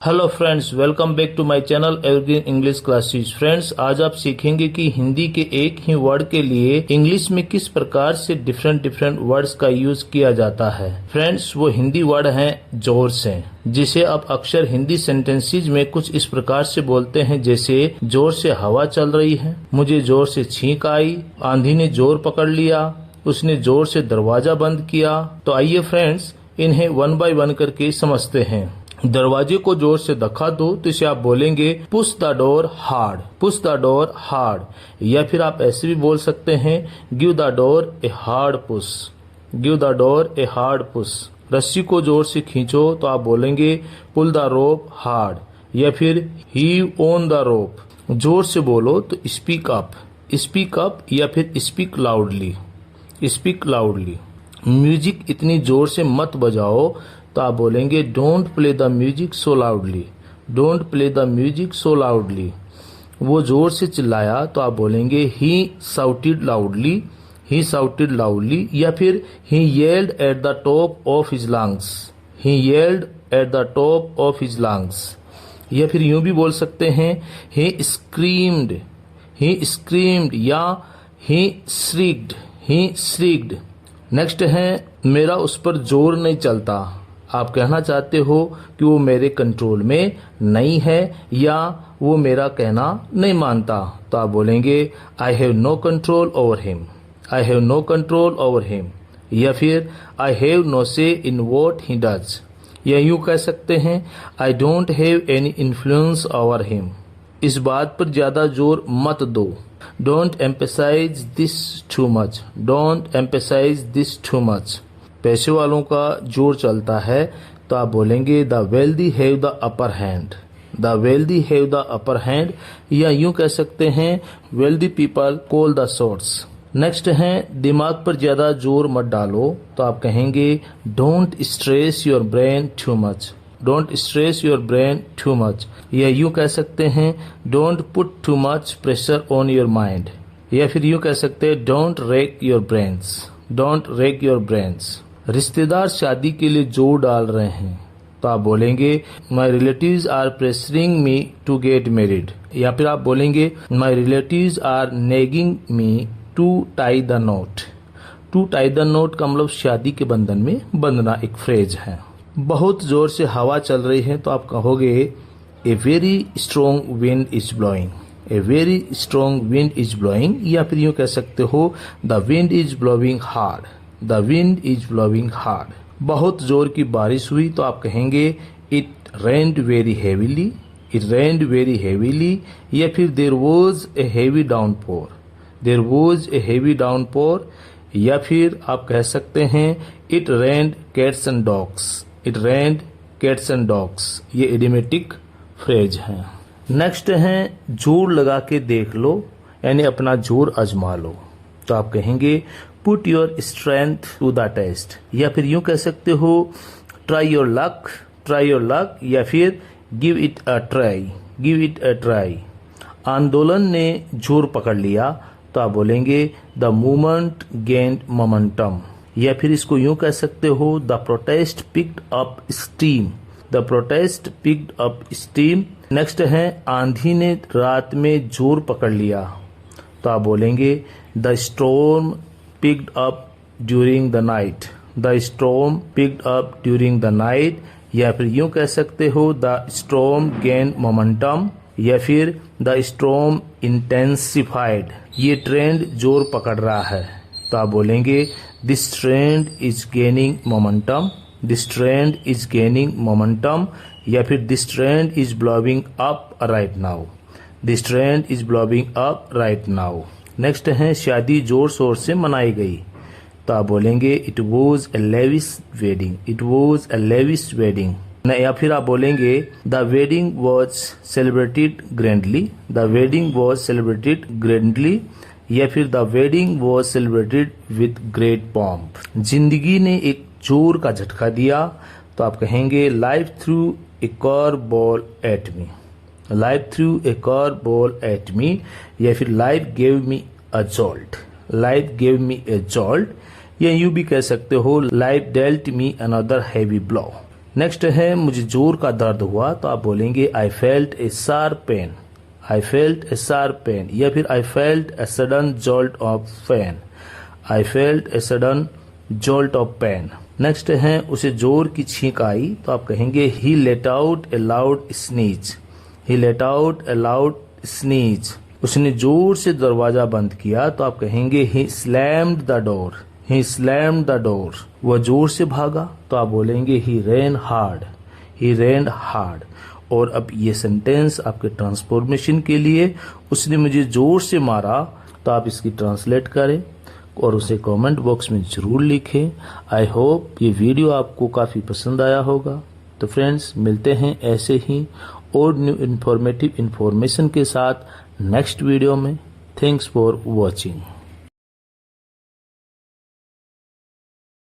Hello friends, welcome back to my channel evergreen English classes. Friends, आज आप सीखेंगे कि हिंदी के एक ही वर्ड के लिए इंग्लिश में किस प्रकार से डिफरेंट वर्ड्स का यूज किया जाता है। फ्रेंड्स, वो हिंदी वर्ड है जोर से, जिसे आप अक्सर हिंदी सेंटेंसेस में कुछ इस प्रकार से बोलते हैं, जैसे जोर से हवा चल रही है, मुझे जोर से छींक आई, आंधी ने जोर पकड़ लिया, उसने जोर से दरवाजा बंद किया। तो आइए फ्रेंड्स, इन्हें वन बाय वन करके समझते हैं। दरवाजे को जोर से धक्का दो तो इसे आप बोलेंगे push the door hard, push the door hard. या फिर आप ऐसे भी बोल सकते हैं give the door a hard push, give the door a hard push. रस्सी को जोर से खींचो तो आप बोलेंगे पुल द रोप हार्ड, या फिर हीव ऑन द रोप। जोर से बोलो तो स्पीक अप, स्पीक अप, या फिर speak loudly, speak loudly. Music इतनी जोर से मत बजाओ तो आप बोलेंगे don't play the music so loudly, don't play the music so loudly. वो जोर से चिल्लाया तो आप बोलेंगे he shouted loudly, he shouted loudly. या फिर he yelled at the top of his lungs, he yelled at the top of his lungs. या फिर यूं भी बोल सकते हैं ही स्क्रीम्ड, ही स्क्रीम्ड, या ही श्रीक्ड, ही श्रीक्ड। नेक्स्ट है मेरा उस पर जोर नहीं चलता। आप कहना चाहते हो कि वो मेरे कंट्रोल में नहीं है या वो मेरा कहना नहीं मानता, तो आप बोलेंगे I have no control over him, I have no control over him. या फिर आई हैव नो से इन व्हाट ही डज। या यूं कह सकते हैं I don't have any influence over him. इस बात पर ज्यादा जोर मत दो, don't emphasize this too much, don't emphasize this too much. पैसे वालों का जोर चलता है तो आप बोलेंगे the wealthy have the upper hand, the wealthy have the upper hand. या यूं कह सकते हैं wealthy people call the shots. Next है दिमाग पर ज्यादा जोर मत डालो तो आप कहेंगे don't stress your brain too much, don't stress your brain too much. या यूं कह सकते हैं don't put too much pressure on your mind. या फिर यूं कह सकते हैं don't rack your brains, don't rack your brains. रिश्तेदार शादी के लिए जोर डाल रहे हैं तो आप बोलेंगे my relatives are pressuring me to get married. या फिर आप बोलेंगे my relatives are nagging me to tie the knot. To tie the knot का मतलब शादी के बंधन में बंधना एक फ्रेज है। बहुत जोर से हवा चल रही है तो आप कहोगे a very strong wind is blowing, a very strong wind is blowing. या फिर यूं कह सकते हो the wind is blowing hard, the wind is blowing hard. बहुत जोर की बारिश हुई तो आप कहेंगे it rained very heavily, it rained very heavily. या फिर there was a heavy downpour, there was a heavy downpour. या फिर आप कह सकते हैं it rained cats and dogs, it rained cats and dogs. ये इडियोमेटिक फ्रेज है। नेक्स्ट है जोर लगा के देख लो, यानी अपना जोर आजमा लो तो आप कहेंगे put your strength to the test. या फिर यूं कह सकते हो try your luck, try your luck. या फिर give it a try, give it a try. आंदोलन ने जोर पकड़ लिया तो आप बोलेंगे द मूवमेंट गेन्ड मोमेंटम। या फिर इसको यूं कह सकते हो the protest picked up steam, the protest picked up steam. Next है आंधी ने रात में जोर पकड़ लिया तो आप बोलेंगे the storm picked up during the night, the storm picked up during the night। या फिर यूं कह सकते हो the storm gained momentum। या फिर the storm intensified, ये ट्रेंड जोर पकड़ रहा है तो आप बोलेंगे this trend is gaining momentum, this trend is gaining momentum। या फिर this trend is blowing up right now, this trend is blowing up right now। Next है शादी जोर शोर से मनाई गई तो आप बोलेंगे it was a lavish wedding, it was a lavish wedding. या फिर आप बोलेंगे the wedding was celebrated grandly, the wedding was celebrated grandly. या फिर the wedding was celebrated with great pomp. जिंदगी ने एक जोर का झटका दिया तो आप कहेंगे life threw a curve ball at me, life threw a curve ball at me. या फिर life gave me a jolt, life gave me a jolt. या यूं भी कह सकते हो life dealt me another heavy blow, next है मुझे जोर का दर्द हुआ, तो आप बोलेंगे I felt a sharp pain, I felt a sharp pain, या फिर I felt a sudden jolt of pen, I felt a sudden jolt of pain. Next है उसे जोर की छींक आई, तो आप कहेंगे he let out a loud sneeze, he let out a loud sneeze. उसने जोर से दरवाजा बंद किया, तो आप कहेंगे he slammed the door, he slammed the door. वह जोर से भागा, तो आप बोलेंगे ही रैन हार्ड, ही रैन हार्ड। और अब ये सेंटेंस आपके ट्रांसफॉर्मेशन के लिए, उसने मुझे जोर से मारा, तो आप इसकी ट्रांसलेट करें और उसे कमेंट बॉक्स में जरूर लिखें। आई होप ये वीडियो आपको काफ़ी पसंद आया होगा। तो फ्रेंड्स, मिलते हैं ऐसे ही और न्यू इन्फॉर्मेटिव इन्फॉर्मेशन के साथ नेक्स्ट वीडियो में। Thanks for watching.